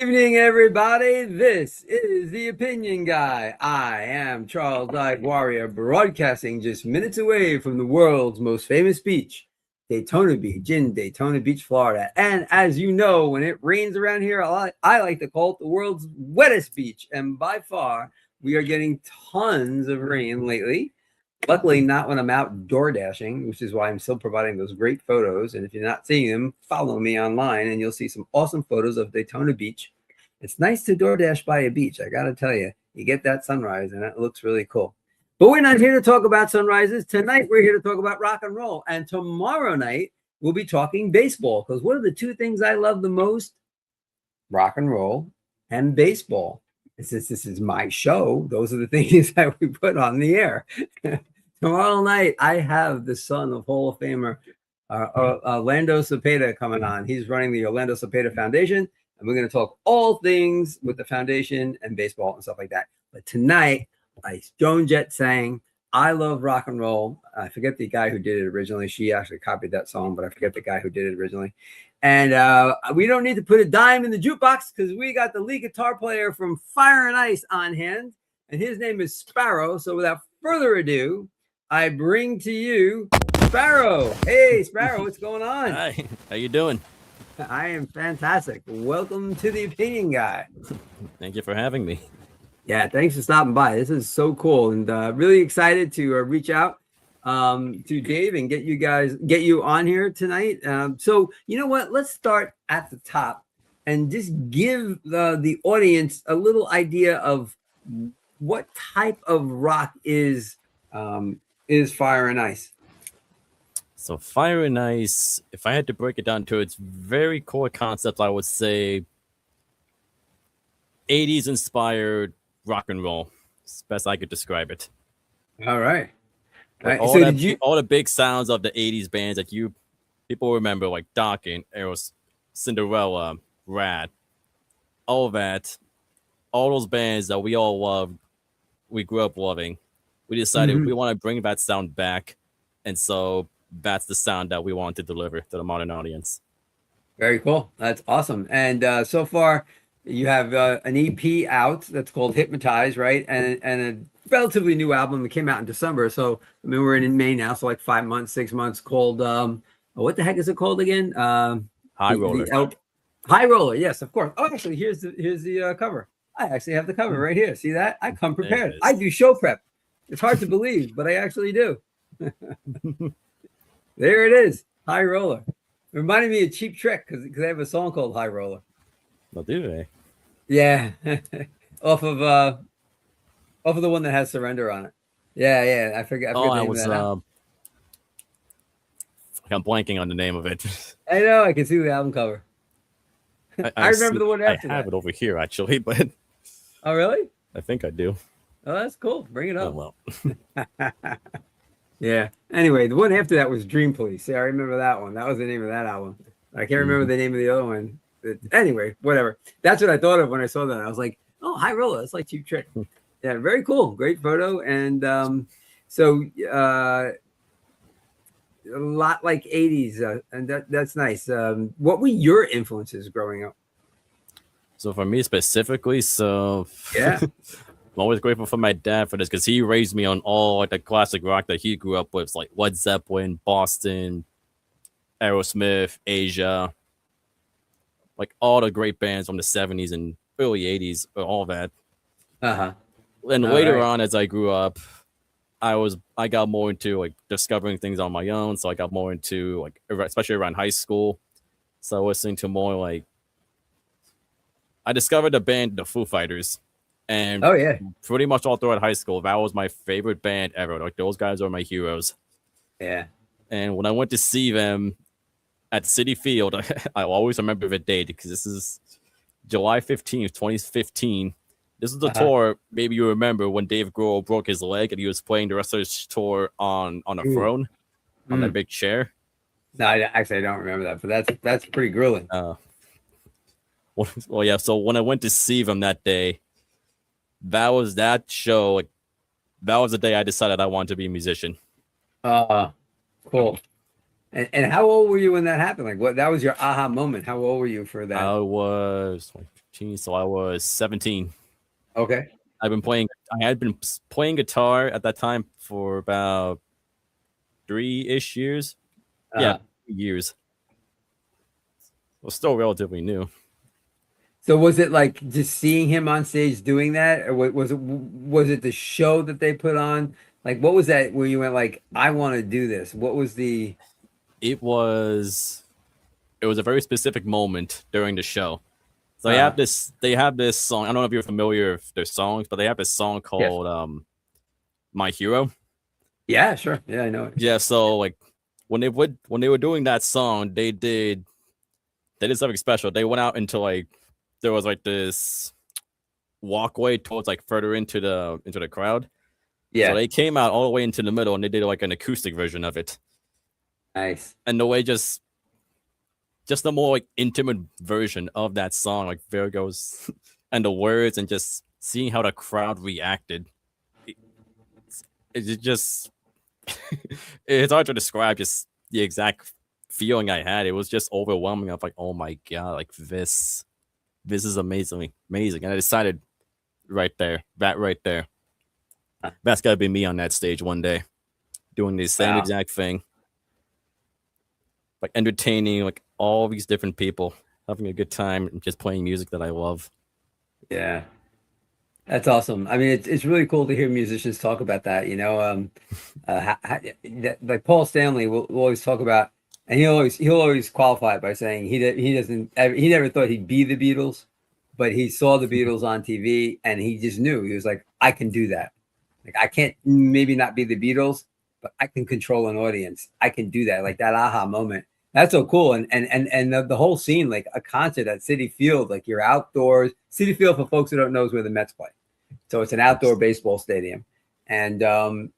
Evening, everybody. This is the Opinion Guy. I am Charles Dyke Warrior, broadcasting just minutes away from the world's most famous beach, Daytona Beach in Daytona Beach, Florida. And as you know, when it rains around here, I like to call it the world's wettest beach. And by far, we are getting tons of rain lately. Luckily, not when I'm out door dashing, which is why I'm still providing those great photos. And if you're not seeing them, follow me online and you'll see some awesome photos of Daytona Beach. It's nice to door dash by a beach. I got to tell you, you get that sunrise and it looks really cool. But we're not here to talk about sunrises. Tonight, we're here to talk about rock and roll. And tomorrow night, we'll be talking baseball because what are the two things I love the most? Rock and roll and baseball. Since this is my show, those are the things that we put on the air. Tomorrow night, I have the son of Hall of Famer Orlando Cepeda coming on. He's running the Orlando Cepeda Foundation, and we're going to talk all things with the foundation and baseball and stuff like that. But tonight, like Joan Jett sang, I love rock and roll. I forget the guy who did it originally. She actually copied that song, but I forget the guy who did it originally. And we don't need to put a dime in the jukebox because we got the lead guitar player from Fire and Ice on hand, and his name is Sparrow. So without further ado, I bring to you Sparrow. Hey, Sparrow, what's going on? Hi, how you doing? I am fantastic. Welcome to the Opinion Guy. Thank you for having me. Yeah, thanks for stopping by. This is so cool, and really excited to reach out to Dave and get you on here tonight. So you know what? Let's start at the top and just give the audience a little idea of what type of rock is Fire and Ice. So Fire and Ice, if I had to break it down to its very core concept, I would say 80s inspired rock and roll. It's best I could describe it. All right. All, so all the big sounds of the 80s bands that people remember, like Dokken, Eros, Cinderella, Rat, all that, all those bands that we all loved, we grew up loving. We decided we want to bring that sound back, and so that's the sound that we want to deliver to the modern audience. Very cool. That's awesome. And so far, you have an EP out that's called Hypnotize, right? And a relatively new album that came out in December. So I mean, we're in May now, so like 5 months, 6 months. Called what the heck is it called again? High Roller. High Roller. Yes, of course. Oh, actually, here's the cover. I actually have the cover right here. See that? I come prepared. I do show prep. It's hard to believe, but I actually do. There it is, High Roller. It reminded me of Cheap Trick because they have a song called High Roller. Well, do they? Yeah, off of the one that has Surrender on it. Yeah. I forget. Oh, I was. I'm blanking on the name of it. I know. I can see the album cover. I remember the one after that. I have it over here actually, but. Oh really? I think I do. Oh, that's cool. Bring it up. Oh well. Yeah. Anyway, the one after that was Dream Police. Yeah, I remember that one. That was the name of that album. I can't remember the name of the other one. Anyway, whatever. That's what I thought of when I saw that. I was like, oh, High Roller. That's like Cheap Trick. Yeah, very cool. Great photo. And so a lot like 80s. And that's nice. What were your influences growing up? So for me specifically, yeah. I'm always grateful for my dad for this because he raised me on all like the classic rock that he grew up with, like Led Zeppelin, Boston, Aerosmith, Asia, like all the great bands from the 70s and early 80s, all that. Uh-huh. And later on, as I grew up, I got more into like discovering things on my own. So I got more into like, especially around high school. So I was listening to more like, I discovered the band, the Foo Fighters. And pretty much all throughout high school, that was my favorite band ever. Like those guys are my heroes. Yeah. And when I went to see them at City Field, I always remember the date because this is July 15th, 2015. This is the tour, maybe you remember, when Dave Grohl broke his leg and he was playing the rest of his tour on a throne, on that big chair. No, I don't remember that, but that's pretty grueling. Well, yeah, so when I went to see them that day, that was that show. Like, that was the day I decided I wanted to be a musician. Cool. And how old were you when that happened? Like, what? That was your aha moment. How old were you for that? I was like So I was 17. Okay. I've been playing. I had been playing guitar at that time for about 3-ish years. Yeah, Uh, 3 years. Well, still relatively new. so was it like just seeing him on stage doing that, or was it the show that they put on? Like, what was that where you went like, I want to do this? What was the? It was. It was a very specific moment during the show. So they Uh, have this. They have this song. I don't know if you're familiar with their songs, but they have this song yes. called "My Hero." Yeah, sure. Yeah, I know it. Yeah. So like when they were doing that song, they did something special. They went out into like there was like this walkway towards like further into the crowd. So Yeah, they came out all the way into the middle and they did like an acoustic version of it. nice. And the way just a more like intimate version of that song, like Virgo's and the words and just seeing how the crowd reacted. It, it just it's hard to describe just the exact feeling I had. It was just overwhelming. Of like, oh my god, like this is amazing. And I decided right there, that's gotta be me on that stage one day, doing the same Wow. exact thing, like entertaining like all these different people, having a good time, and just playing music that I love. Yeah. That's awesome. I mean, it's really cool to hear musicians talk about that. Like Paul Stanley will always talk about, and he'll always qualify it by saying he never thought he'd be the Beatles, but he saw the Beatles on TV and he just knew he was like, I can do that. Like I can't maybe not be the Beatles, but I can control an audience. I can do that. Like that aha moment. That's so cool. And the whole scene, like a concert at Citi Field, like you're outdoors. Citi Field, for folks who don't know, is where the Mets play. So it's an outdoor baseball stadium. And to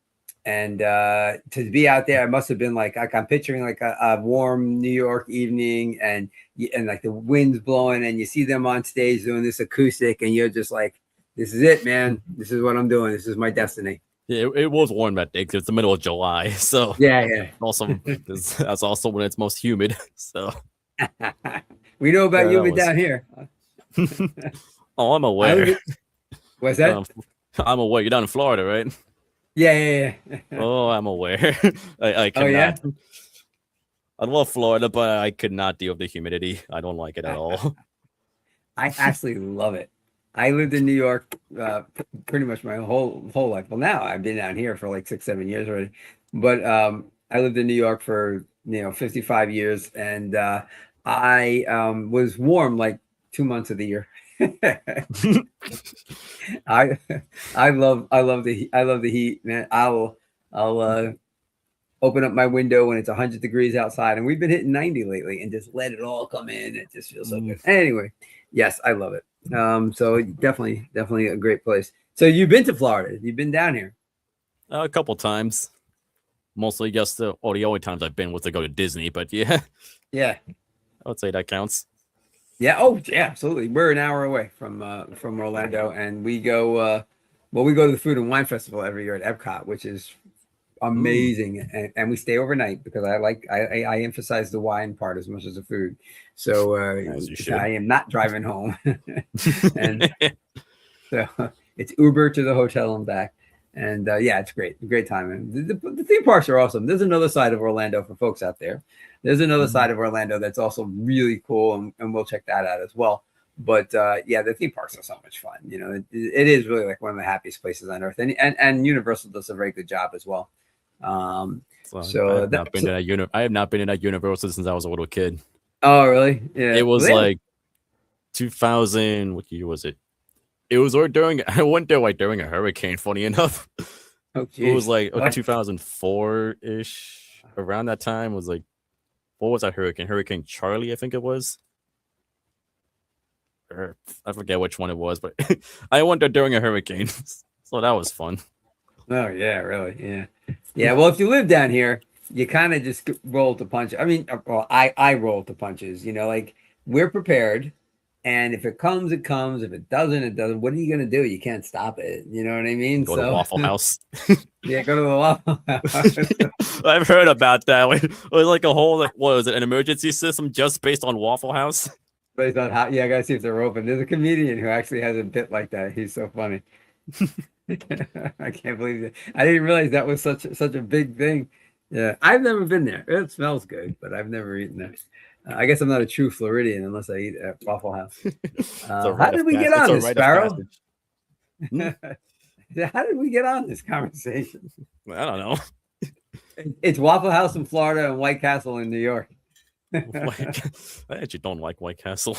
be out there, it must have been like I'm picturing like a warm New York evening and like the wind's blowing and you see them on stage doing this acoustic and you're just like, this is it, man. This is what I'm doing. This is my destiny. Yeah, it was warm that day because it's the middle of July, so Yeah, also that's also when it's most humid. So yeah. We know about yeah, that you was. down here. Oh, I'm I aware. What's that? I'm aware. You're down in Florida, right? Yeah. Oh, I'm aware. I Oh yeah. cannot. I love Florida, but I could not deal with the humidity. I don't like it at all. I actually love it. I lived in New York pretty much my whole life. Well, now I've been down here for like 6-7 years already, but I lived in New York for 55 years, and I was warm like 2 months of the year. I I love the heat, man. I'll open up my window when it's 100 degrees outside, and we've been hitting 90 lately, and just let it all come in. It just feels so good. Anyway, yes, I love it. So definitely a great place. So you've been to Florida? You've been down here? A couple times, mostly just the only times I've been was to go to Disney. But yeah, Yeah. I would say that counts. Yeah. Oh, yeah. Absolutely. We're an hour away from Orlando, and we go. Well, we go to the Food and Wine Festival every year at Epcot, which is amazing, and we stay overnight because I emphasize the wine part as much as the food. So As you should. I am not driving home, and so it's Uber to the hotel and back. And yeah, it's great time. And the theme parks are awesome. There's another side of Orlando for folks out there. There's another side of Orlando that's also really cool, and we'll check that out as well. But yeah, the theme parks are so much fun. It is really like one of the happiest places on earth, and Universal does a very good job as well. So I have not been to that I have not been in that Universal since I was a little kid. Oh, really? Yeah. It was like 2000. What year was it? It was during. I went there like during a hurricane. Funny enough, Oh, it was like what? 2004 ish. Around that time was like, what was that hurricane? Hurricane Charlie, I think it was. Or, I forget which one it was, but I went there during a hurricane, so that was fun. Oh, yeah, really? Yeah. Yeah. Well, if you live down here, you kind of just roll to punch. I mean, well, I roll to punches. Like we're prepared, and if it comes, it comes. If it doesn't, it doesn't. What are you gonna do? You can't stop it. You know what I mean? Go to Waffle House. Yeah, go to the Waffle House. I've heard about that. It was like a whole what was it? An emergency system just based on Waffle House. But he thought, yeah, I gotta see if they're open. There's a comedian who actually has a bit like that. He's so funny. I can't believe it. I didn't realize that was such a big thing. Yeah, I've never been there. It smells good, but I've never eaten there. I guess I'm not a true Floridian unless I eat at Waffle House. How did we get on this, Sparrow? How did we get on this conversation? I don't know. It's Waffle House in Florida and White Castle in New York. I actually don't like White Castle.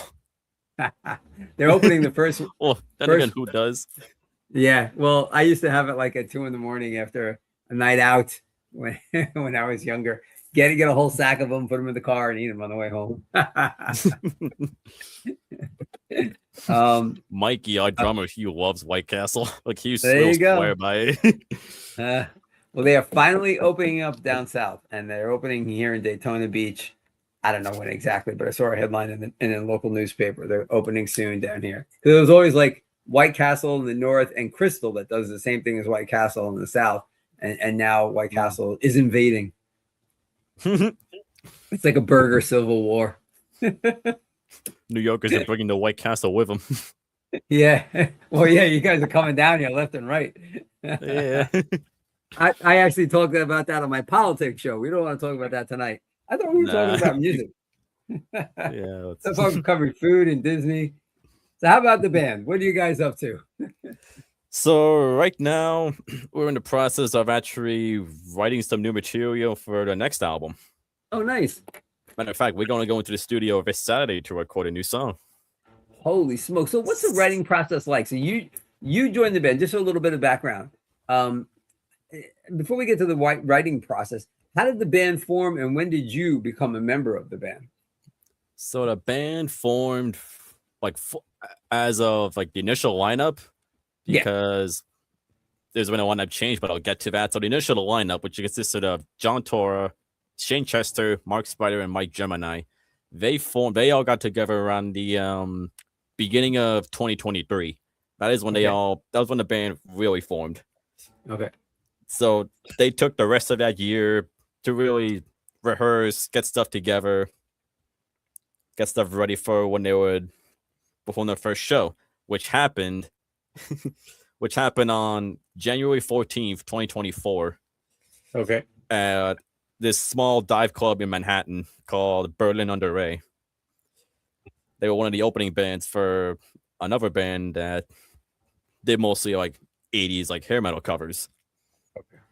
They're opening the first. Well, then again, who does? Yeah, well, I used to have it like at 2 a.m. after a night out when when I was younger. Get a whole sack of them, put them in the car, and eat them on the way home. Mikey, our drummer, he loves White Castle. Like he there you go. Swear by it. Well, they are finally opening up down south, and they're opening here in Daytona Beach. I don't know when exactly, but I saw a headline in a local newspaper. They're opening soon down here. Because it was always like White Castle in the north and Crystal that does the same thing as White Castle in the south, and now White Castle is invading. It's like a burger civil war. New Yorkers are bringing the White Castle with them. Yeah. Well, yeah, you guys are coming down here left and right. Yeah. I actually talked about that on my politics show. We don't want to talk about that tonight. I thought we were talking about music. Yeah. So far, we covered food and Disney. So how about the band? What are you guys up to? So right now, we're in the process of actually writing some new material for the next album. Oh, nice. Matter of fact, we're going to go into the studio this Saturday to record a new song. Holy smoke. So what's the writing process like? So you joined the band, just a little bit of background. Before we get to the writing process, how did the band form and when did you become a member of the band? So the band formed like as of like the initial lineup because there's been a lineup change, but I'll get to that. So the initial lineup, which consisted of John Tora, Shane Chester, Mark Spider, and Mike Gemini, they all got together around the beginning of 2023. That is when that was when the band really formed. Okay. So they took the rest of that year to really rehearse, get stuff together, get stuff ready for when they would perform their first show, which happened on January 14th, 2024. Okay. At this small dive club in Manhattan called Berlin Under Ray. They were one of the opening bands for another band that did mostly like 80s like hair metal covers. Okay.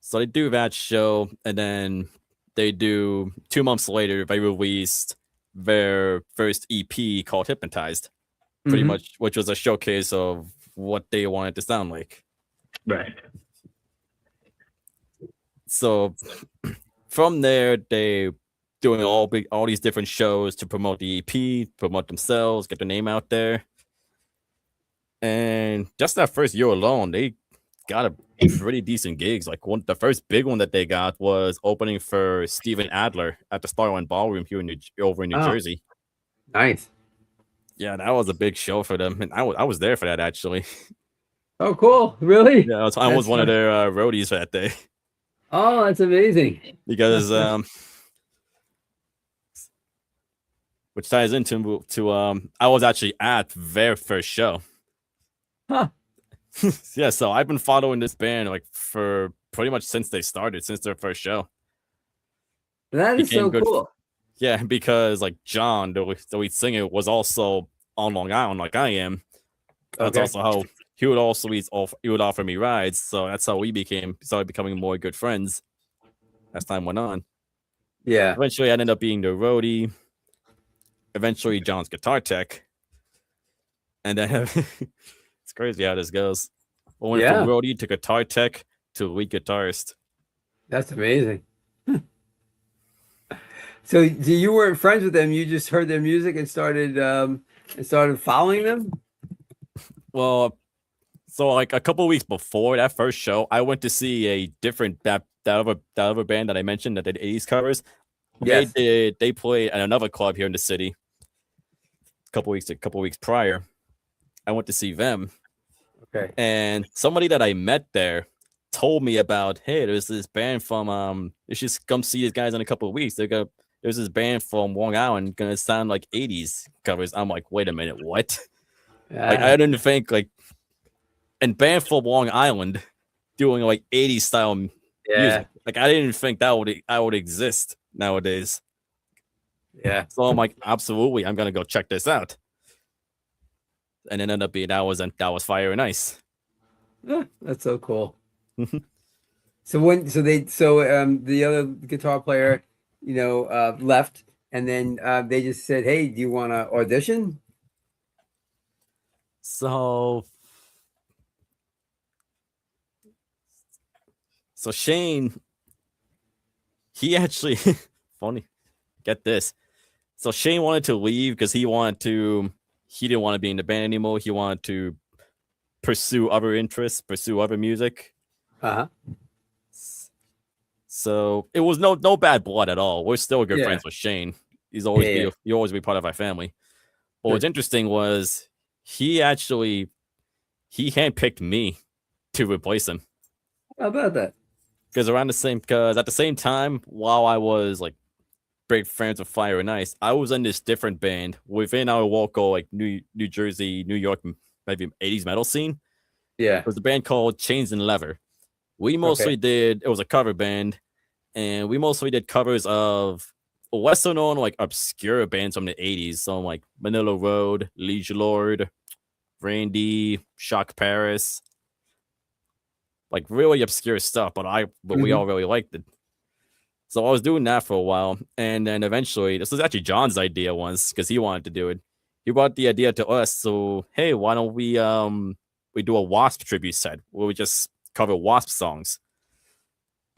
So they do that show, and then they do 2 months later, they released their first EP called Hypnotized, pretty much, which was a showcase of what they wanted to sound like. Right. So from there, they doing all these different shows to promote the EP, promote themselves, get their name out there. And just that first year alone, they got a pretty decent gigs. Like the first big one that they got was opening for Steven Adler at the Starland Ballroom here over in New Jersey. Nice. Yeah, that was a big show for them, and I was there for that actually. Oh, cool! Really? Yeah, I was one of their roadies for that day. Oh, that's amazing. Because which ties into I was actually at their first show. Huh. Yeah, so I've been following this band like for pretty much since they started, since their first show. That is so cool. Yeah, because like John, the lead singer, was also on Long Island like I am. That's also how he would offer me rides. So that's how we started becoming more good friends as time went on. Yeah. Eventually, I ended up being the roadie. Eventually, John's guitar tech. And then it's crazy how this goes. I went from roadie to guitar tech to lead guitarist. That's amazing. So you weren't friends with them. You just heard their music and started following them? Well, so like a couple of weeks before that first show, I went to see a different that other band that I mentioned that did 80s covers. Yes. They played at another club here in the city a couple weeks prior. I went to see them. Okay. And somebody that I met there told me about, hey, there's this band from you should come see these guys in a couple of weeks. They're there's this band from Long Island gonna sound like 80s covers. I'm like, wait a minute, what? Like, I didn't think like and band from Long Island doing like 80s style music. Like, I didn't think that would exist nowadays. Yeah. So I'm like, absolutely, I'm gonna go check this out. And it ended up being that was Fire and Ice. That's so cool. So the other guitar player, left, and then they just said, "Hey, do you want to audition?" So Shane, he actually funny. Get this. So Shane wanted to leave because he didn't want to be in the band anymore. He wanted to pursue other interests, pursue other music. Uh-huh. So it was no bad blood at all. We're still good friends with Shane. He'll always be part of our family. But what's interesting was he handpicked me to replace him. How about that? Because at the same time, while I was like big friends with Fire and Ice, I was in this different band within our local like New Jersey, New York, maybe 80s metal scene. Yeah. It was a band called Chains and Leather. We mostly it was a cover band, and we mostly did covers of lesser known like obscure bands from the 80s. So like Manila Road, Liege Lord, Randy, Shock Paris. Like really obscure stuff, but we all really liked it. So I was doing that for a while, and then eventually, this was actually John's idea once because he wanted to do it. He brought the idea to us. So hey, why don't we do a Wasp tribute set where we just cover Wasp songs?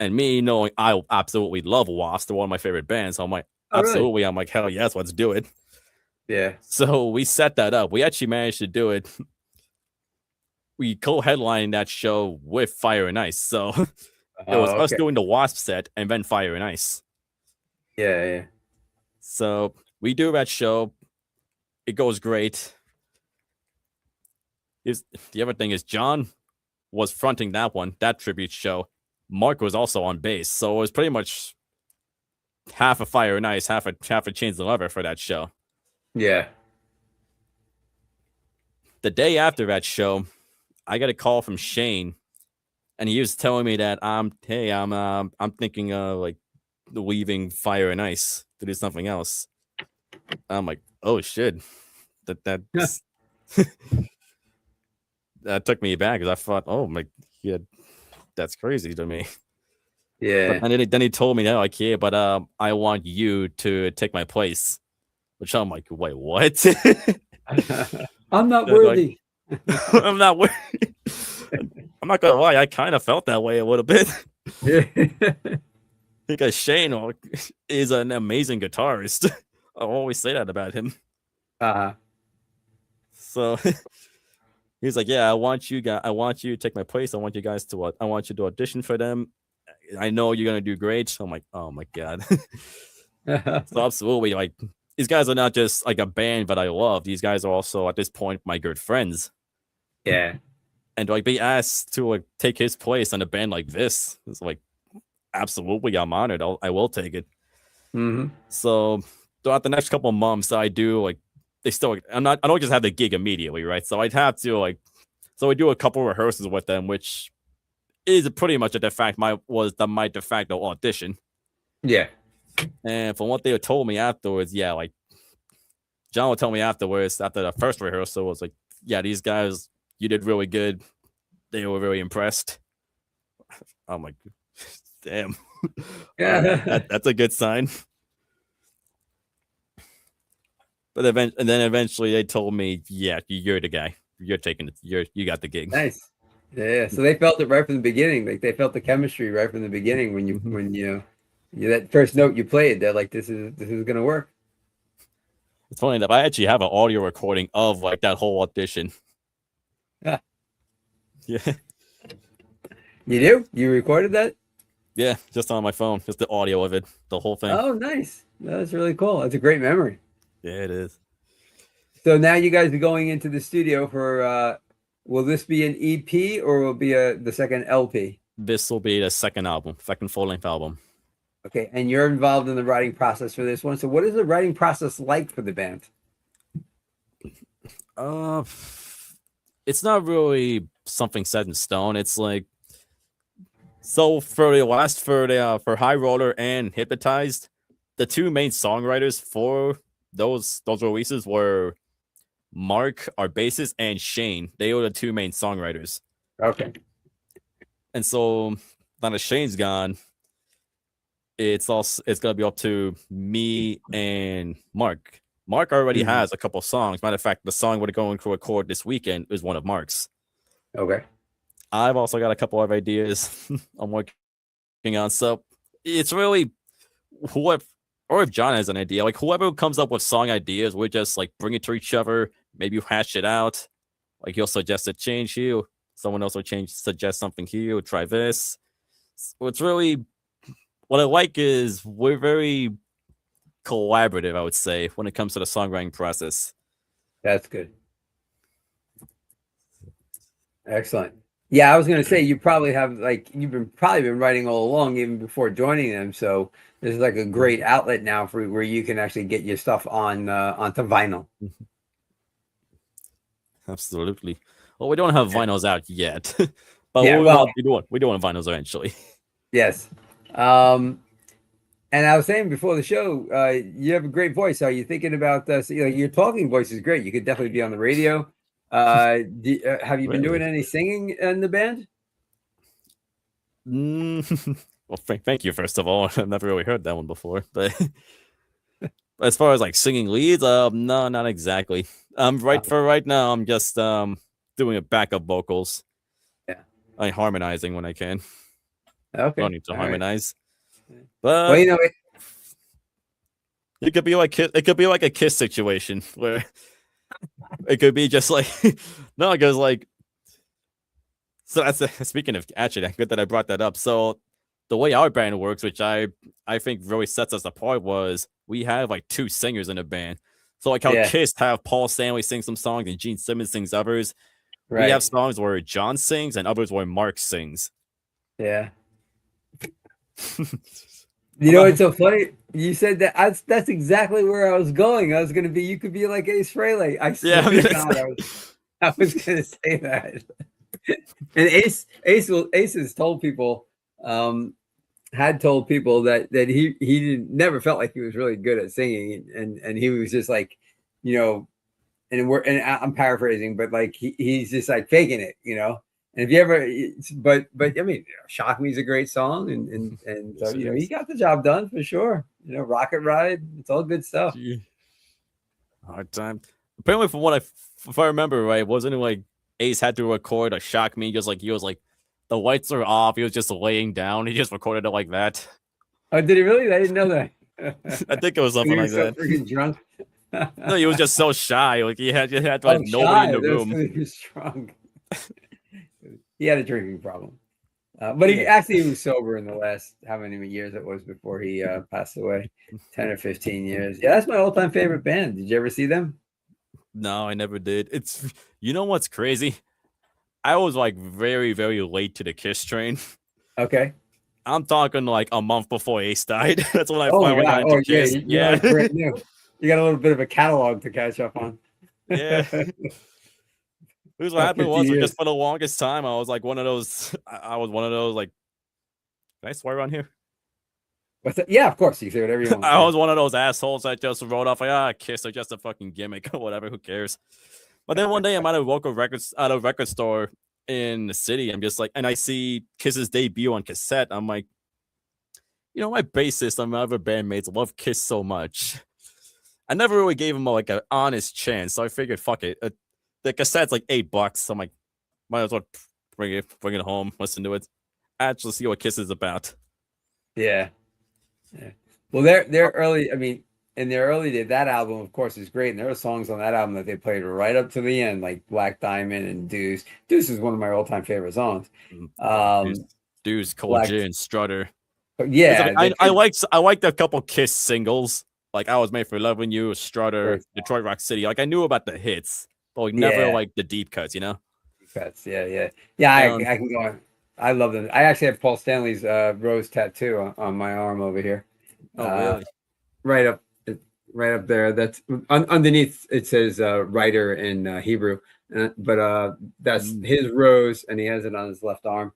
And me knowing I absolutely love Wasp, they're one of my favorite bands. So I'm like, absolutely. Really? I'm like, hell yes, let's do it. Yeah. So we set that up. We actually managed to do it. We co-headlined that show with Fire and Ice. So it was us doing the Wasp set and then Fire and Ice. Yeah. So we do that show. It goes great. The other thing is John was fronting that tribute show. Mark was also on bass. So it was pretty much half a Fire and Ice, half a Chains and Leather for that show. Yeah. The day after that show, I got a call from Shane, and he was telling me that I'm thinking of like leaving Fire and Ice to do something else. I'm like, oh shit, that took me back because I thought, oh my, that's crazy to me. Yeah. And then he told me that like, yeah, but I want you to take my place, which I'm like, wait, what? I'm not worthy. I'm not worthy. I'm not gonna lie, I kind of felt that way a little bit. Because Shane is an amazing guitarist. I always say that about him. So he's like, yeah, I want you to take my place. I want you to audition for them. I know you're gonna do great. So I'm like, oh my god. So absolutely, like, these guys are not just like a band that I love. These guys are also at this point my good friends. Yeah. And like be asked to like take his place in a band like this, it's like, absolutely, I'm honored. I will take it. Mm-hmm. So throughout the next couple of months, I do like I don't just have the gig immediately, right? So I'd have to I do a couple of rehearsals with them, which is pretty much my de facto audition. Yeah. And from what they told me afterwards, yeah, like John would tell me afterwards, after the first rehearsal, was like, yeah, these guys, you did really good. They were very impressed. I'm like, damn. Yeah. That's a good sign. But then eventually they told me, yeah, you're the guy. You're taking it. You got the gig. Nice. Yeah. So they felt it right from the beginning. Like they felt the chemistry right from the beginning when you that first note you played. They're like, this is gonna work. It's funny that I actually have an audio recording of like that whole audition. Yeah. Yeah. You do? You recorded that? Yeah, just on my phone. Just the audio of it, the whole thing. Oh, nice. That's really cool. That's a great memory. Yeah, it is. So now you guys are going into the studio for will this be an EP or will it be the second LP? This will be the second full-length album. Okay, and you're involved in the writing process for this one. So, what is the writing process like for the band? Uh, it's not really something set in stone. It's like so for the last for High Roller and Hypnotized, the two main songwriters for those releases were Mark, our bassist, and Shane. They were the two main songwriters. Okay. And so now that Shane's gone, it's gonna be up to me and Mark. Mark already has a couple songs. Matter of fact, the song we're going to record this weekend is one of Mark's. Okay. I've also got a couple of ideas I'm working on. So it's really whoever, or if John has an idea, like whoever comes up with song ideas, we just like bring it to each other, maybe hash it out. Like he'll suggest a change here, someone else will suggest something here, we'll try this. So it's really what I like is we're very collaborative, I would say, when it comes to the songwriting process. That's good. Excellent. Yeah, I was going to say you probably have you've probably been writing all along even before joining them. So this is like a great outlet now for where you can actually get your stuff on onto vinyl. Absolutely. Well, we don't have vinyls out yet, but Yeah, we're doing vinyls eventually. Yes. And I was saying before the show, you have a great voice. Are you thinking about so, your talking voice is great. You could definitely be on the radio. Have you been doing any singing in the band? Well, thank you first of all. I've never really heard that one before, but as far as like singing leads, no, not exactly. For right now, I'm just doing a backup vocals. Yeah, I harmonizing when I can. Okay, I don't need to harmonize. Right. But well, it could be like a Kiss situation where it could be just like no, because like so that's speaking of actually good that I brought that up. So the way our band works, which I think really sets us apart, was we have like two singers in the band. So like how Kiss have Paul Stanley sing some songs and Gene Simmons sings others. Right. We have songs where John sings and others where Mark sings. Yeah. You know, it's so funny. You said that. That's exactly where I was going. I was going to be. You could be like Ace Frehley. I swear to God, I was going to say that. And Ace has told people, had told people that he never felt like he was really good at singing, and he was just like, and I'm paraphrasing, but like he's just like faking it, And if you ever, but I mean, "Shock Me" is a great song, and so, he got the job done for sure. "Rocket Ride," it's all good stuff. Hard time. Apparently, from what if I remember right, wasn't it like Ace had to record a "Shock Me" just like he was like the lights are off, he was just laying down, he just recorded it like that. Oh, did he really? I didn't know that. I think it was something like that. Freaking drunk. No, he was just so shy. Like he had like nobody in the room. He was drunk. He had a drinking problem, but he was sober in the last how many years it was before he passed away, 10 or 15 years. Yeah, that's my all-time favorite band. Did you ever see them? No, I never did. It's what's crazy? I was like very, very late to the Kiss train. Okay. I'm talking like a month before Ace died. That's when I finally got into Kiss. Yeah. Brand new. You got a little bit of a catalog to catch up on. Yeah. What happened was just for the longest time, I was like one of those. I was one of those like. Can I swear on here? What's that? Yeah, of course. You can say whatever you want. I was one of those assholes that just wrote off like, Kiss are just a fucking gimmick or whatever. Who cares? But then one day I'm at a local record store in the city. I'm just like, and I see Kiss's debut on cassette. I'm like, my bassist and my other bandmates love Kiss so much. I never really gave him like an honest chance, so I figured, fuck it. The cassette's like $8. So I'm like, might as well bring it home, listen to it, actually see what Kiss is about. Yeah. Well, they're early. I mean, in their early day, that album, of course, is great, and there are songs on that album that they played right up to the end, like "Black Diamond" and "Deuce." "Deuce" is one of my all-time favorite songs. Deuce, Cold J, and Strutter. Yeah, I liked a couple Kiss singles. Like "I Was Made for Loving You," Strutter, Detroit Rock City. Like I knew about the hits, but like never like the deep cuts. Deep cuts. Yeah. I can go on. I love them. I actually have Paul Stanley's rose tattoo on my arm over here. Oh, really? Right up, right up there. That's underneath. It says writer in Hebrew, but that's his rose, and he has it on his left arm.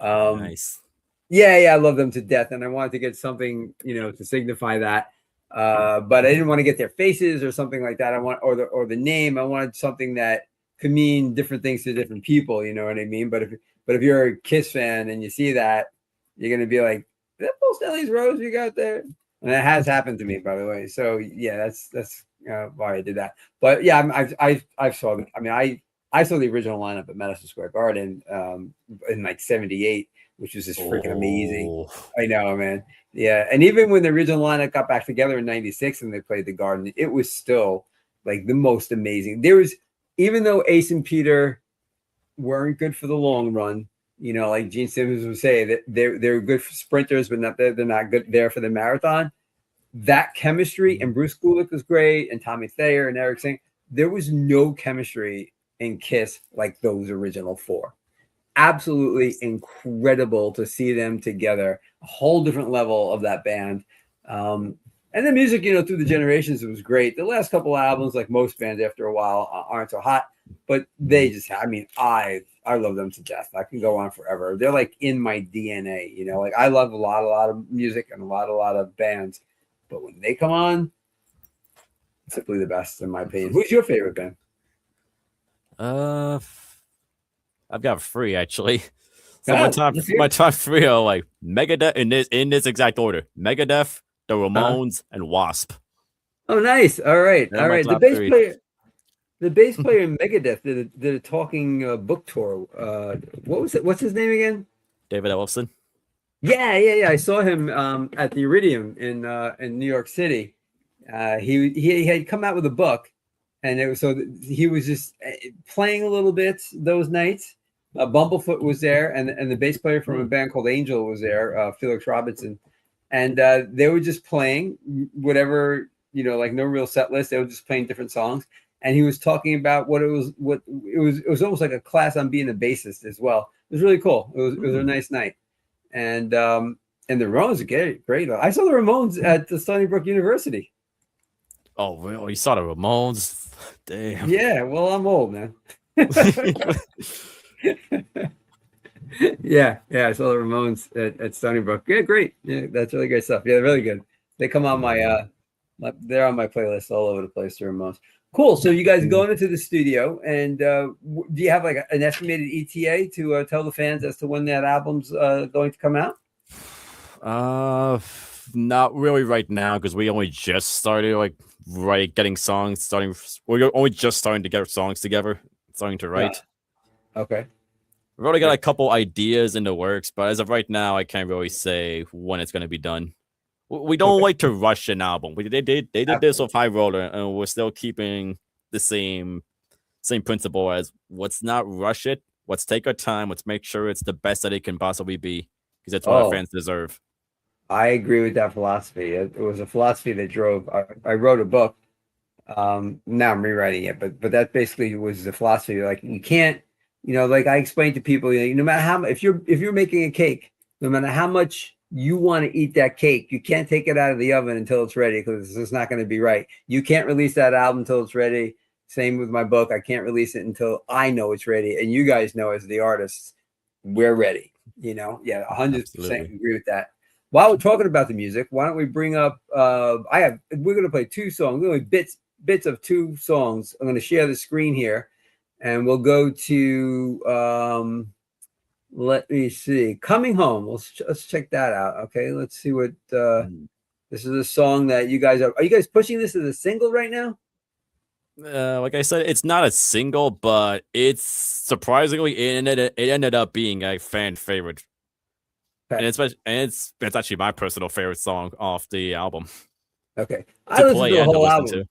Nice. Yeah, I love them to death, and I wanted to get something, to signify that. But I didn't want to get their faces or something like that. I want or the name. I wanted something that could mean different things to different people. You know what I mean? But if you're a Kiss fan and you see that, you're gonna be like, "Is that Paul Stanley's rose you got there?" And that has happened to me, by the way. So yeah, that's why I did that. But yeah, I saw them. I mean, I saw the original lineup at Madison Square Garden in like '78, which was just freaking amazing. I know, man. Yeah, and even when the original lineup got back together in '96 and they played the Garden, it was still like the most amazing. There was, even though Ace and Peter weren't good for the long run, like Gene Simmons would say, that they're good for sprinters, but they're not good there for the marathon. That chemistry, and Bruce Kulick was great, and Tommy Thayer and Eric Singh. There was no chemistry in Kiss like those original four. Absolutely incredible to see them together. A whole different level of that band. And the music, through the generations, it was great. The last couple of albums, like most bands after a while, aren't so hot, but they just, I love them to death. I can go on forever. They're like in my DNA, like I love a lot of music and a lot of bands, but when they come on, simply the best in my opinion. Who's your favorite band? I've got three actually. So my top three are like Megadeth in this exact order: Megadeth, the Ramones, and Wasp. Oh, nice! All right. The bass player in Megadeth did a talking book tour. What was it? What's his name again? David Ellefson. Yeah. I saw him at the Iridium in New York City. He had come out with a book, and he was just playing a little bit those nights. Bumblefoot was there, and the bass player from a band called Angel was there, Felix Robinson, and they were just playing whatever, like no real set list. They were just playing different songs, and he was talking about what it was. It was almost like a class on being a bassist as well. It was really cool. It was a nice night, and the Ramones are great. I saw the Ramones at the Stony Brook University. Oh, really? You saw the Ramones? Damn. Yeah. Well, I'm old, man. Yeah, I saw the Ramones at Stony Brook. Yeah, great. Yeah, that's really great stuff. Yeah, they're really good. They come on they're on my playlist all over the place, the Ramones. Cool. So you guys are going into the studio, and do you have like an estimated ETA to tell the fans as to when that album's going to come out? Not really right now, because we only just started getting songs. We're only just starting to get songs together, starting to write. Yeah. Okay. We've already got a couple ideas in the works, but as of right now, I can't really say when it's going to be done. We don't like to rush an album. They did this with High Roller, and we're still keeping the same principle as let's not rush it. Let's take our time. Let's make sure it's the best that it can possibly be, because that's what our fans deserve. I agree with that philosophy. It was a philosophy that drove. I wrote a book. Now I'm rewriting it, but that basically was the philosophy. Like you can't. Like I explained to people, no matter how much, if you're making a cake, no matter how much you want to eat that cake, you can't take it out of the oven until it's ready, because it's not going to be right. You can't release that album until it's ready. Same with my book. I can't release it until I know it's ready. And you guys know, as the artists, we're ready. Yeah, 100% agree with that. While we're talking about the music, why don't we bring up, we're going to play two songs, really bits of two songs. I'm going to share the screen here. And we'll go to, let me see, Coming Home. Let's check that out. Okay, let's see what, this is a song that you guys are you guys pushing this as a single right now? Like I said, it's not a single, but it's surprisingly, it ended up being a fan favorite. Okay. And it's actually my personal favorite song off the album. Okay. I listened to the whole album.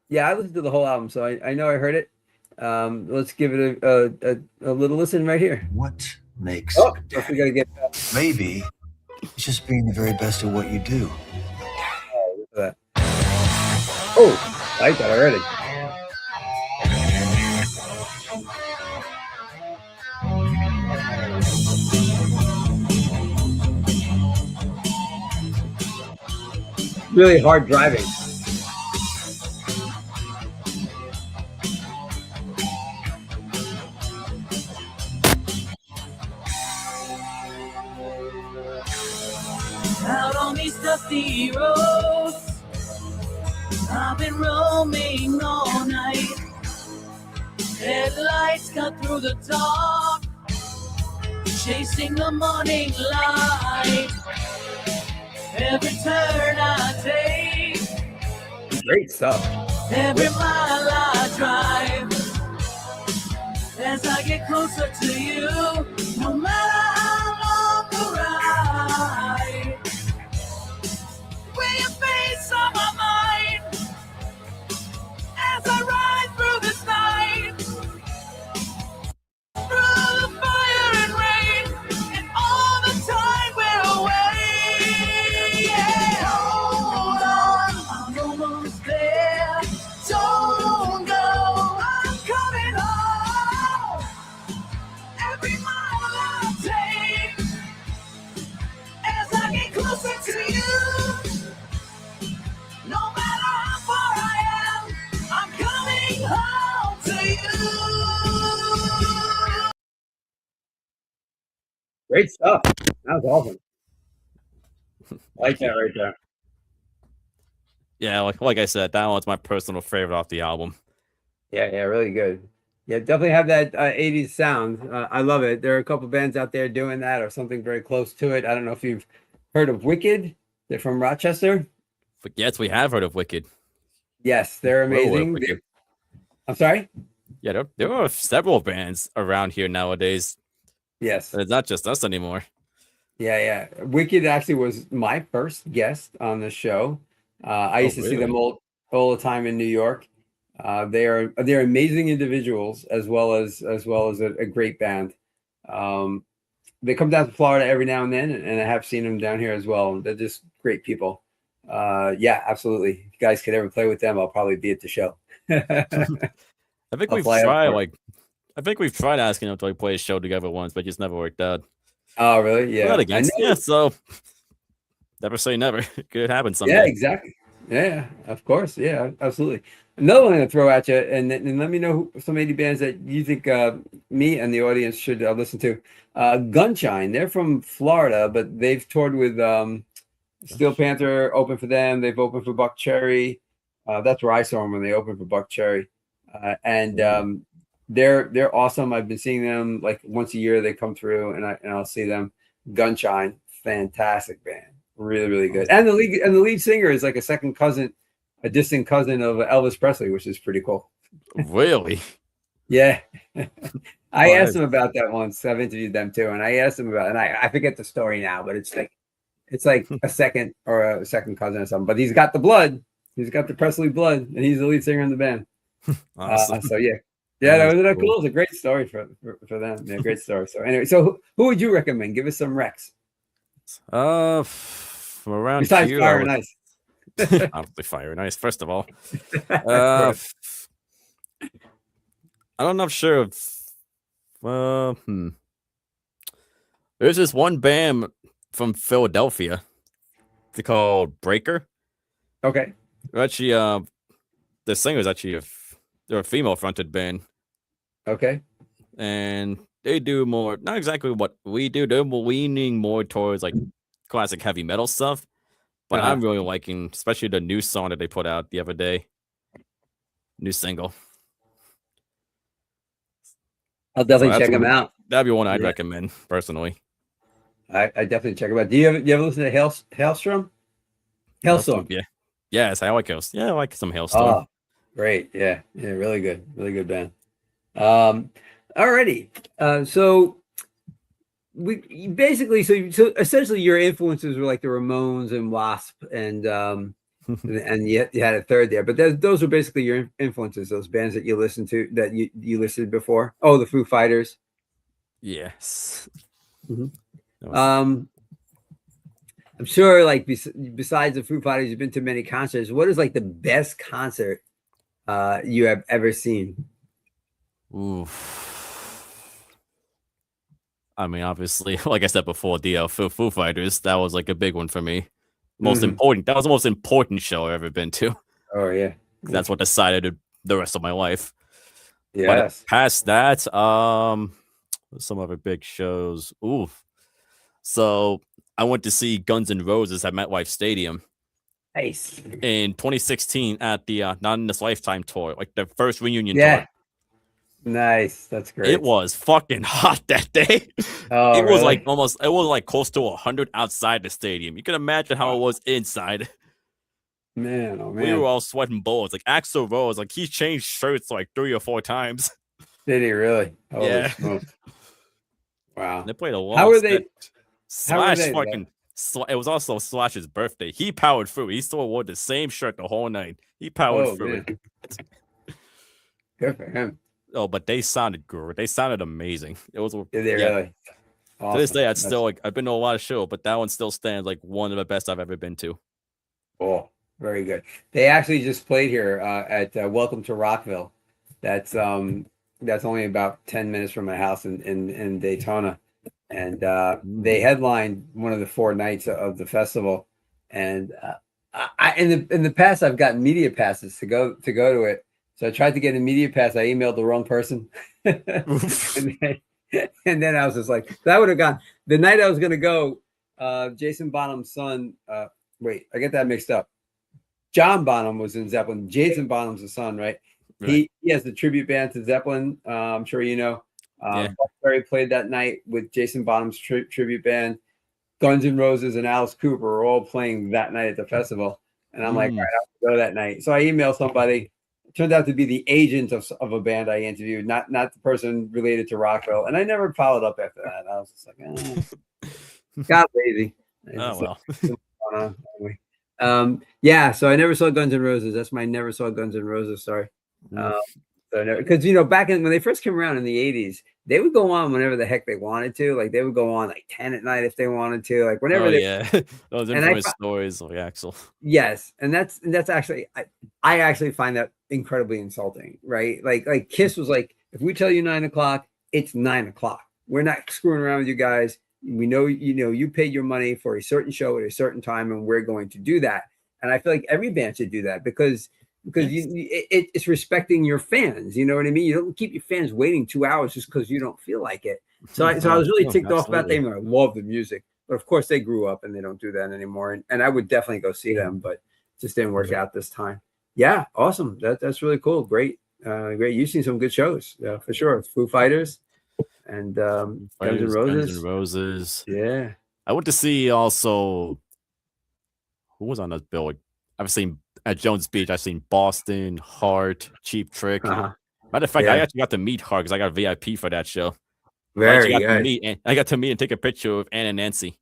Yeah, I listened to the whole album, so I know I heard it. Let's give it a little listen right here. What makes a dad? We gotta get maybe it's just being the very best at what you do. Oh, look at that. Oh, I like that already. really hard driving. Out on these dusty roads, I've been roaming all night. Headlights cut through the dark, chasing the morning light. Every turn I take, Great stuff. every mile I drive, as I get closer to you, no matter how long the ride. With your face on my mind, as I ride through this night, through the fire and rain, and all the time we're away. Yeah, hold on, I'm almost there. Don't go, I'm coming home. Every mile I take, as I get closer to you, no matter how far I am, I'm coming home to you. Great stuff. That was awesome. I like that right there. Yeah, like I said, that one's my personal favorite off the album. Yeah, really good. Yeah, definitely have that 80s sound. I love it. There are a couple bands out there doing that or something very close to it. I don't know if you've heard of Wicked. They're from Rochester. But yes, we have heard of Wicked. Yes, they're Well, amazing. Wicked. I'm sorry? Yeah, there are several bands around here nowadays. Yes. It's not just us anymore. Yeah. Wicked actually was my first guest on the show. I used to see them all the time in New York. They're amazing individuals as well as a great band. They come down to Florida every now and then, and I have seen them down here as well. They're just great people. Yeah, absolutely. If you guys could ever play with them, I'll probably be at the show. I think we've tried asking them to play a show together once, but it just never worked out. Oh, really? Yeah. So never say never. It could happen someday. Yeah, exactly. Yeah, of course. Yeah, absolutely. Another one I'm going to throw at you, and let me know some 80 bands that you think me and the audience should listen to. Gunshine. They're from Florida, but they've toured with Steel Panther, opened for them. They've opened for Buck Cherry. That's where I saw them when they opened for Buck Cherry. They're awesome. I've been seeing them like once a year. They come through, and I'll see them. Gunshine, fantastic band, really good. And the lead singer is like a distant cousin of Elvis Presley, which is pretty cool. Really? Yeah. I asked him about that once. I've interviewed them too, and I asked him about it, and I forget the story now, but it's like a second cousin or something. But he's got the blood. He's got the Presley blood, and he's the lead singer in the band. Awesome. So yeah, that was cool. It's a great story for them. Yeah, great story. So anyway, so who would you recommend? Give us some Rex. From around besides here, Fire and Ice. Obviously, Fire and Ice. First of all, I'm not sure if. There's this one band from Philadelphia. They're called Breaker. Okay. Actually, the singer is actually they're a female-fronted band. Okay. And they do more, not exactly what we do. They're leaning more towards like classic heavy metal stuff. But I'm really liking, especially the new song that they put out the other day. New single. I'll definitely check them out. That'd be one I'd recommend personally. I definitely check them out. Do you ever listen to Hailstorm? Hailstorm. Yeah. Yes, I like Hailstorm. Yeah, I like some Hailstorm. Oh, great. Yeah, really good band. Alrighty. So we basically, so essentially your influences were like the Ramones and Wasp and and you had a third there, but those were basically your influences, those bands that you listened to, that you listed before. Oh, the Foo Fighters. Yes. I'm sure, like besides the Foo Fighters, you've been to many concerts. What is like the best concert you have ever seen? Oof. I mean, obviously, like I said before, the Foo Fighters, that was like a big one for me. Most Mhm. important. That was the most important show I've ever been to. Oh yeah. That's what decided the rest of my life. But Yes. past that, some other big shows. Oof. So I went to see Guns N' Roses at MetLife Stadium Nice. in 2016 at the Not in This Lifetime tour, like the first reunion tour. Yeah. Nice. That's great. It was fucking hot that day. Oh, It was like really? almost, it was like close to 100 outside the stadium. You can imagine how it was inside. Man, oh We were man. all sweating bullets. Like Axl Rose, like he changed shirts like 3 or 4 times. Did he really? Holy Yeah. smokes. Wow. They played a long How were set. they? How were Slash they, fucking. It was also Slash's birthday. He powered through. He still wore the same shirt the whole night. He powered Oh, through man. it. Good for him. Oh, but they sounded good. They sounded amazing. It was Did they yeah. really? To this Awesome. day, I'd That's still like. I've been to a lot of shows, but that one still stands like one of the best I've ever been to. cool. Very good. They actually just played here at Welcome to Rockville. That's only about 10 minutes from my house in Daytona. And they headlined one of the 4 nights of the festival. And in the past, I've gotten media passes to go to it. So I tried to get a media pass. I emailed the wrong person. and then I was just like, that would have gone. The night I was going to go, Jason Bonham's son. Wait, I get that mixed up. John Bonham was in Zeppelin. Jason Bonham's the son, right? He has the tribute band to Zeppelin. I'm sure you know. Buck Berry played that night with Jason Bonham's tribute band. Guns N' Roses and Alice Cooper were all playing that night at the festival. And I'm like, all right, I'll go that night. So I emailed somebody. It turned out to be the agent of a band I interviewed, not the person related to Rockville. And I never followed up after that. I was just like, got lazy. Oh well. Yeah, so I never saw Guns N' Roses. That's my never saw Guns N' Roses story. Because back when they first came around in the 80s, they would go on whenever the heck they wanted to. Like they would go on like 10 at night if they wanted to. Like whenever those infamous stories of Axl. Yes, and that's actually I actually find that incredibly insulting, right? Like Kiss was like, if we tell you 9 o'clock, it's 9 o'clock. We're not screwing around with you guys. We know you paid your money for a certain show at a certain time, and we're going to do that. And I feel like every band should do that because it's respecting your fans. You know what I mean? You don't keep your fans waiting 2 hours just because you don't feel like it. So I was really ticked off about that. I love the music, but of course they grew up and they don't do that anymore. And I would definitely go see them, but it just didn't work out this time. Yeah, awesome. That's really cool. Great, great. You've seen some good shows, for sure. Foo Fighters and Guns N' Roses. Guns N' Roses. Yeah. I went to see also. Who was on that bill? I've seen at Jones Beach. I've seen Boston, Heart, Cheap Trick. Matter of fact, I actually got to meet Heart because I got VIP for that show. Very good. I got to meet and take a picture of Ann and Nancy.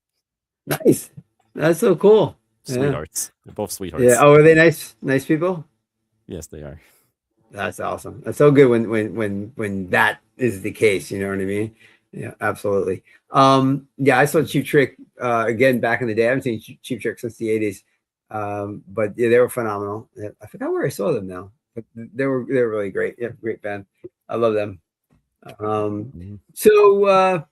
Nice. That's so cool. Sweethearts. They're both sweethearts. Yeah. Oh, are they nice people? Yes, they are. That's awesome. That's so good when that is the case. You know what I mean? Yeah, absolutely. Yeah, I saw Cheap Trick again back in the day. I haven't seen Cheap Trick since the 80s. But yeah, they were phenomenal. I forgot where I saw them now, but they were really great. Yeah, great band. I love them. So I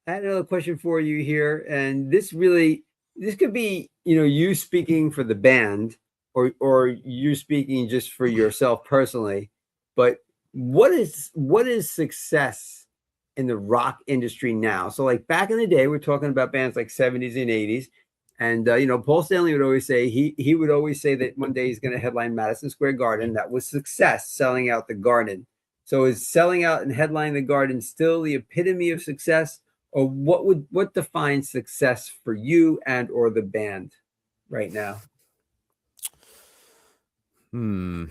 had another question for you here, and this could be you speaking for the band or you speaking just for yourself personally. But what is success in the rock industry now? So like back in the day, we're talking about bands like 70s and 80s. And Paul Stanley would always say he would always say that one day he's going to headline Madison Square Garden. That was success, selling out the Garden. So is selling out and headlining the Garden still the epitome of success, or what defines success for you and or the band right now? Don't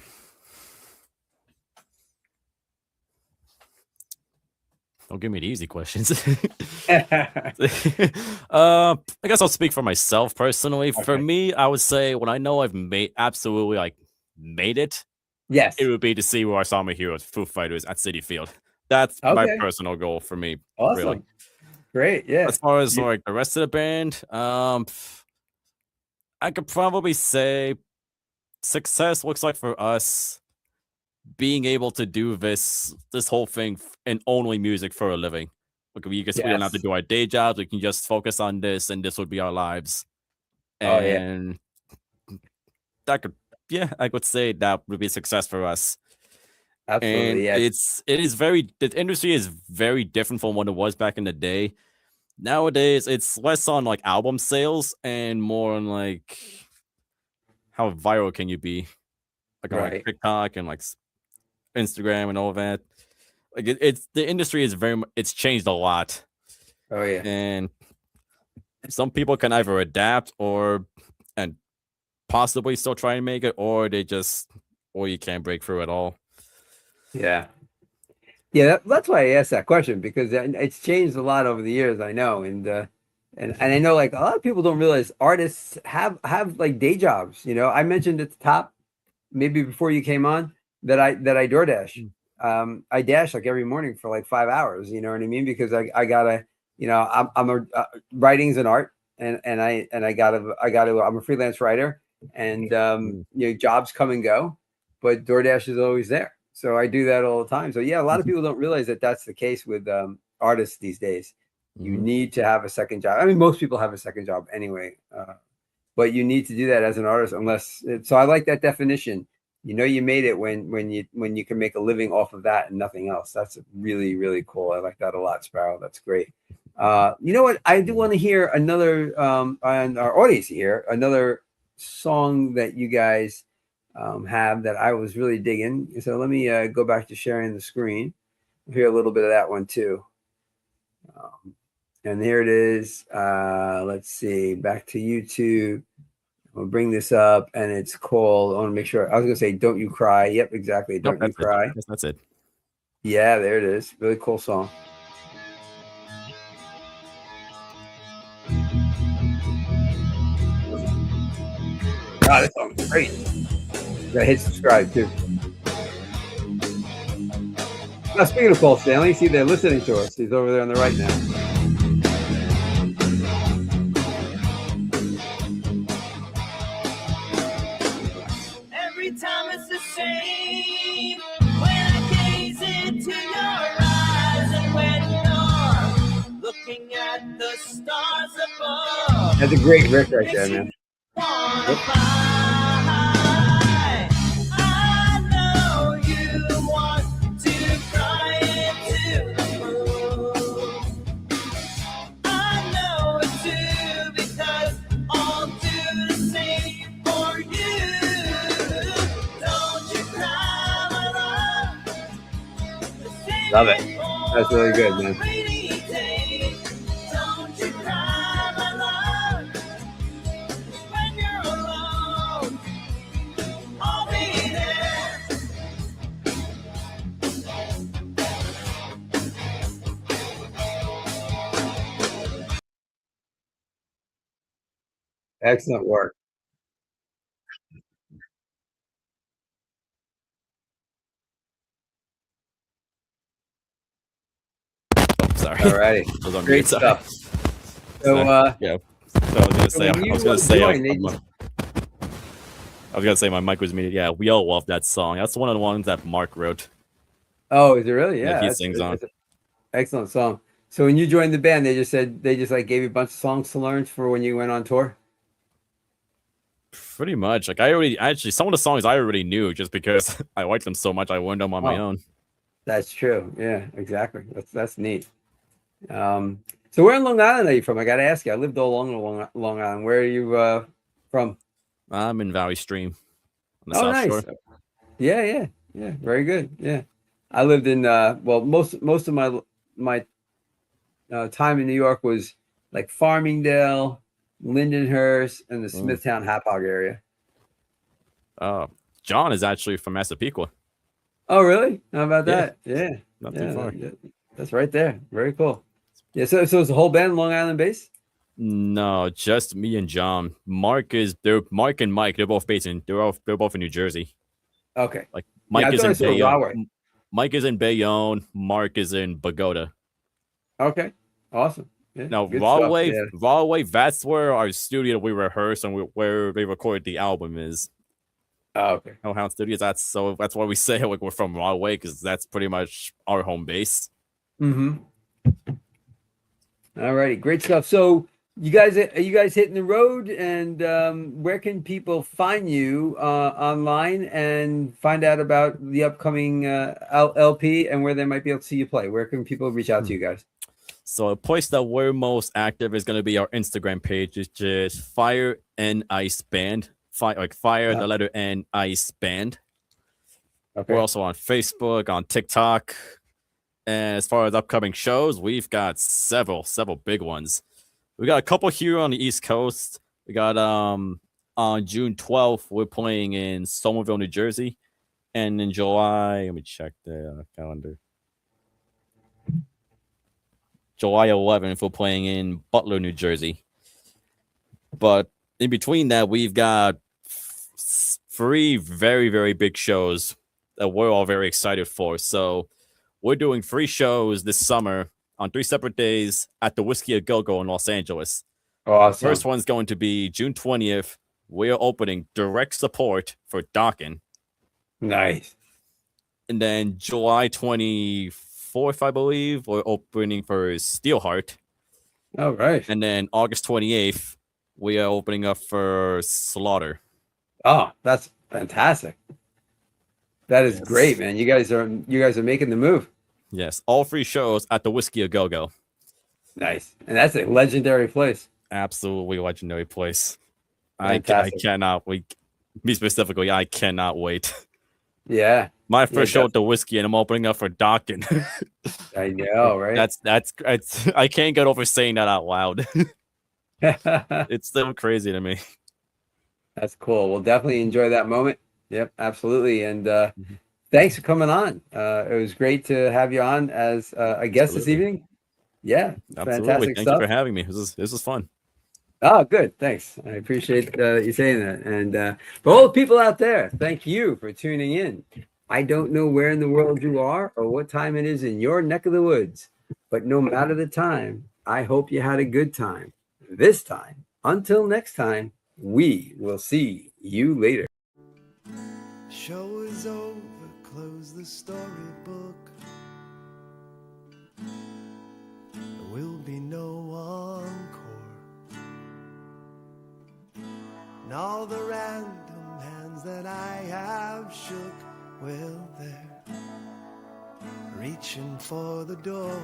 give me the easy questions. I guess I'll speak for myself personally. Okay. For me, I would say when I know I've made it, yes, it would be to see where I saw my heroes, Foo Fighters, at Citi Field. That's my personal goal for me. Awesome. Really. Great. Yeah. As far as like the rest of the band, I could probably say success looks like for us being able to do this whole thing and only music for a living. Like we don't have to do our day jobs. We can just focus on this, and this would be our lives. Oh, yeah. and that could, yeah, I would say that would be a success for us. Absolutely. And Yeah. the industry is very different from what it was back in the day. Nowadays, it's less on like album sales and more on like how viral can you be, like on like Right. TikTok and like Instagram and all that. Like it's the industry is it's changed a lot, Oh, yeah. and some people can either adapt and possibly still try and make it, or or you can't break through at all. Yeah. Yeah, that's why I asked that question, because it's changed a lot over the years. I know, and I know like a lot of people don't realize artists have like day jobs. You know, I mentioned at the top, maybe before you came on, that I DoorDash. I dash like every morning for like 5 hours. You know what I mean? Because I gotta, you know, I'm a writing's an art, and I gotta I'm a freelance writer, and you know, jobs come and go, but DoorDash is always there. So I do that all the time. So yeah, a lot of people don't realize that that's the case with artists these days. You need to have a second job. I mean, most people have a second job anyway, but you need to do that as an artist, unless. So I like that definition. You know, you made it when you can make a living off of that and nothing else. That's really, really cool. I like that a lot, Sparrow. That's great. You know what? I do want to hear another on our audience here, another song that you guys have that I was really digging. So let me go back to sharing the screen. We'll hear a little bit of that one too. And here it is. Let's see. Back to YouTube. We'll bring this up, and it's called. I want to make sure. I was going to say, "Don't You Cry." Yep, exactly. Don't You Cry. Yes, that's it. Yeah, there it is. Really cool song. Wow, this song's great. You gotta hit subscribe too. Now, speaking of Paul Stanley, see, they're listening to us. He's over there on the right now. Every time it's the same when I gaze into your eyes, and when you're looking at the stars above. That's a great riff right there, man. Wanna fly. I know you want to fly into the moon. I know it too, because I'll do the same for you. Don't you cry, my love. Love it. That's really good, man. Don't you cry, my love. When you're alone, I'll be there. Excellent work. Sorry. All righty. I was on Great mute, sorry. stuff. So, yeah. So I was gonna say, when you I was gonna say, joined, I was gonna say my mic was muted. Yeah, we all love that song. That's one of the ones that Mark wrote. oh, is it really? Yeah, he sings on. that's an excellent song. So when you joined the band, they just like gave you a bunch of songs to learn for when you went on tour. Pretty much. Like some of the songs I already knew just because I liked them so much. I learned them on my own. That's true. Yeah, exactly. That's neat. So where in Long Island are you from? I got to ask you. I lived all along Long Island. Where are you from? I'm in Valley Stream on the Oh, South nice. Shore. Yeah. Very good. Yeah, I lived in most of my time in New York was like Farmingdale, Lindenhurst, and the Smithtown Hapog area. John is actually from Massapequa. Oh, really? How about Yeah. that? Yeah, Not too far. That's right there. Very cool. Yeah. So is the whole band Long Island based? No, just me and John. Mark and Mike. They're both in New Jersey. Okay. Like Mike I is thought I in saw Bayonne. Rahway. Mike is in Bayonne. Mark is in Bogota. Okay. Awesome. Yeah, Now, good stuff. Rahway, that's where our studio we rehearse and where they recorded the album is. Oh, okay. Hellhound Studios. That's why we say like we're from Rahway, because that's pretty much our home base. Mm-hmm. All righty. Great stuff. So are you guys hitting the road? And where can people find you online and find out about the upcoming LP and where they might be able to see you play? Where can people reach out to you guys? So a place that we're most active is going to be our Instagram page, which is Fire and Ice Band. Fire, the letter N, Ice Band. Okay. We're also on Facebook, on TikTok. And as far as upcoming shows, we've got several big ones. We got a couple here on the East Coast. We got on June 12th, we're playing in Somerville, New Jersey. And in July, let me check the calendar. July 11th, we're playing in Butler, New Jersey. But in between that, we've got 3 very, very big shows that we're all very excited for. So we're doing 3 shows this summer on 3 separate days at the Whiskey A Go-Go in Los Angeles. Awesome. First one's going to be June 20th. We're opening direct support for Dokken. Nice. And then July 24th, I believe, we're opening for Steelheart. All right. And then August 28th, we are opening up for Slaughter. Oh, that's fantastic. That is great, man. You guys are making the move. Yes, all 3 shows at the Whiskey A Go-Go. Nice. And that's a legendary place. Absolutely legendary place. Fantastic. I cannot wait. Me specifically, I cannot wait. Yeah. My first show at the Whiskey, and I'm opening up for Dokken. I know, right? That's I can't get over saying that out loud. It's still crazy to me. That's cool. We'll definitely enjoy that moment. Yep, absolutely. And thanks for coming on. It was great to have you on as a guest this evening. Yeah, Absolutely. fantastic Thank stuff. you for having me. This was fun. Oh, good. Thanks. I appreciate you saying that. And for all the people out there, thank you for tuning in. I don't know where in the world you are or what time it is in your neck of the woods, but no matter the time, I hope you had a good time. This time, until next time, we will see you later. Show is over, close the storybook. There will be no encore. And all the random hands that I have shook, well, they're reaching for the door.